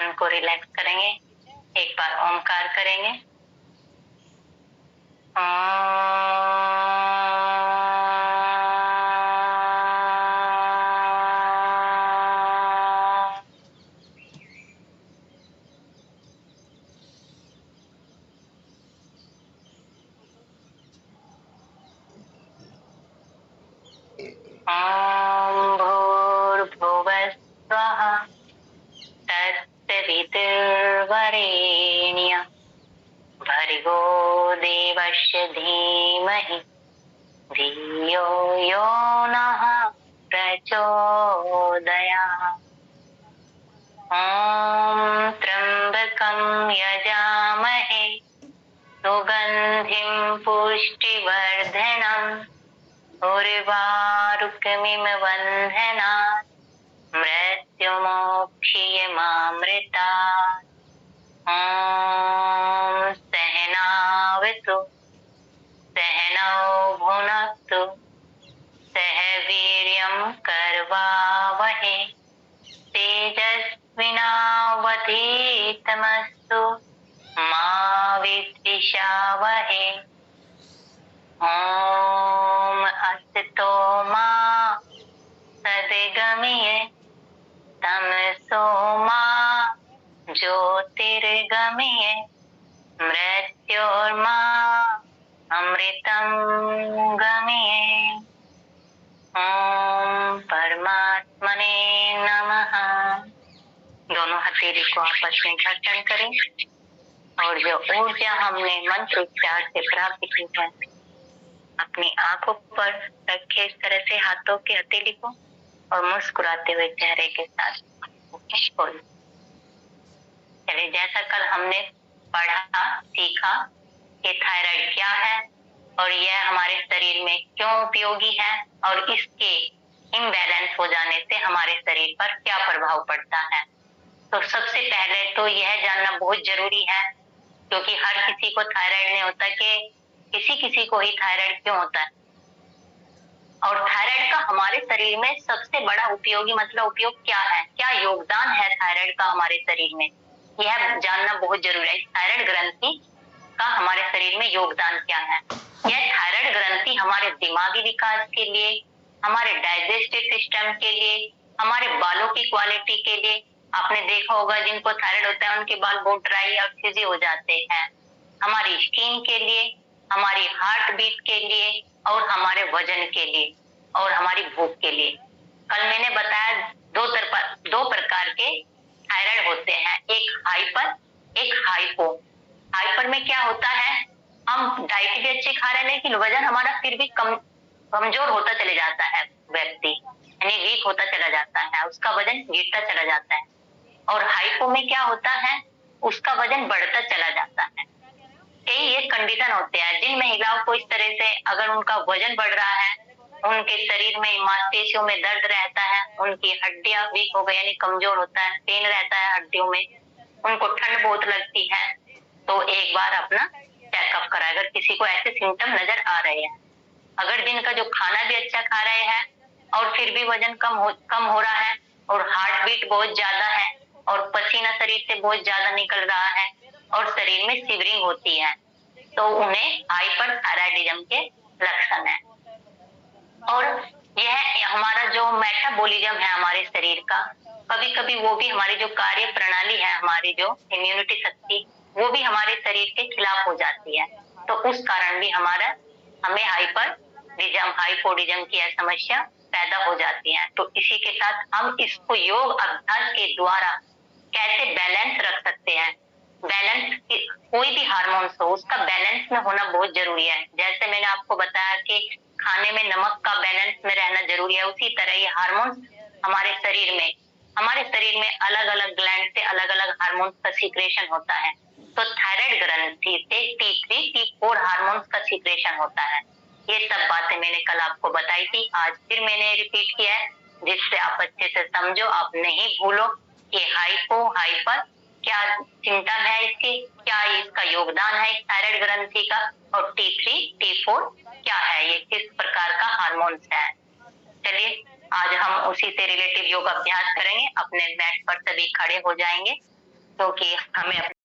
मन को रिलैक्स करेंगे। एक बार ओमकार करेंगे। ॐ भूर्भुवस्वः तत्सवितुर्वरेण्यं भर्गो देवस्य धीमहि धियो यो नः प्रचोदयात्। ॐ त्र्यम्बकं यजामहे सुगन्धिं पुष्टिवर्धनम् उर्वारुकमिव बन्धनात् मृत्युमोक्षयमामृतात्। ॐ सहनावतु सहनौ भुनक्तु सह वीर्यं करवावहै तेजस्विनावधीतमस्तु मा विद्विषावहै। ॐ असतो मा सद्गमय तमसो मा ज्योतिर्गमय मृत्योर्मा अमृतं गमय। ओम परमात्मने नमः। दोनों हथेली को आपस में घर्षण करें और जो ऊर्जा हमने मंत्र उच्चार से प्राप्त की है अपनी आंखों पर रखे। इस तरह से हाथों की हथेली को और मुस्कुराते हुए चेहरे के साथ खोलें। चलिए, जैसा कल हमने पढ़ा सीखा कि थायराइड क्या है और यह हमारे शरीर में क्यों उपयोगी है और इसके इम्बैलेंस हो जाने से हमारे शरीर पर क्या प्रभाव पड़ता है। तो सबसे पहले तो यह जानना बहुत जरूरी है, क्योंकि हर किसी को थायराइड नहीं होता कि किसी को ही थायराइड क्यों होता है। और थायराइड का हमारे शरीर में सबसे बड़ा उपयोगी उपयोग क्या है, क्या योगदान है थायराइड का हमारे शरीर में, यह जानना बहुत जरूरी है। थायराइड ग्रंथि का हमारे शरीर में योगदान क्या है। यह थायराइड ग्रंथि हमारे दिमागी विकास के लिए, हमारे डाइजेस्टिव सिस्टम के लिए, हमारे बालों की क्वालिटी के लिए। आपने देखा होगा जिनको थायराइड होता है उनके बाल बहुत ड्राई और फ्रिजी हो जाते हैं। हमारी स्किन के लिए, हमारी हार्ट बीट के लिए और हमारे वजन के लिए और हमारी भूख के लिए। कल मैंने बताया दो प्रकार के थायराइड होते हैं, एक हाइपर एक हाइपो। हाइपर में क्या होता है, हम डाइट भी अच्छे खा रहे हैं लेकिन वजन हमारा फिर भी कमजोर होता चले जाता है, व्यक्ति यानी वीक होता चला जाता है, उसका वजन गिरता चला जाता है। और हाइपो में क्या होता है, उसका वजन बढ़ता चला जाता है। ये कंडीशन होते हैं जिन महिलाओं को इस तरह से अगर उनका वजन बढ़ रहा है, उनके शरीर में मांसपेशियों में दर्द रहता है, उनकी हड्डियां वीक हो गई यानी कमजोर होता है, पेन रहता है हड्डियों में, उनको ठंड बहुत लगती है, तो एक बार अपना चेकअप कराएं अगर किसी को ऐसे सिम्टम नजर आ रहे हैं। अगर जिनका जो खाना भी अच्छा खा रहे हैं और फिर भी वजन कम हो रहा है और हार्ट बीट बहुत ज्यादा है और पसीना शरीर से बहुत ज्यादा निकल रहा है और शरीर में शिवरिंग होती है, तो उन्हें हाइपरथायराइडिज्म के लक्षण है। और यह हमारा जो मेटाबॉलिज्म है हमारे शरीर का, कभी कभी वो भी हमारी जो कार्य प्रणाली है, हमारी जो इम्यूनिटी शक्ति, वो भी हमारे शरीर के खिलाफ हो जाती है। तो उस कारण भी हमें हाइपोडिज्म की समस्या पैदा हो जाती है। तो इसी के साथ हम इसको योग अभ्यास के द्वारा कैसे बैलेंस रख सकते हैं। बैलेंस कोई भी हार्मोन्स हो उसका बैलेंस में होना बहुत जरूरी है। जैसे मैंने आपको बताया कि खाने में नमक का बैलेंस में रहना जरूरी है, उसी तरह ये हार्मोन्स हमारे शरीर में अलग अलग ग्लैंड से अलग अलग हार्मोन्स का सीक्रेशन होता है। तो थायराइड ग्रंथि से T3, T4 हार्मोन्स का सीक्रेशन होता है। ये सब बातें मैंने कल आपको बताई थी, आज फिर मैंने रिपीट किया है जिससे आप अच्छे से समझो, आप नहीं भूलो कि हाइपो हाइपर क्या सिम्टम है इसके, क्या इसका योगदान है इस थायराइड ग्रंथि का, और T3, T4 क्या है, ये किस प्रकार का हार्मोन्स है। चलिए आज हम उसी से रिलेटिव योग अभ्यास करेंगे। अपने मैट पर सभी खड़े हो जाएंगे क्योंकि हमें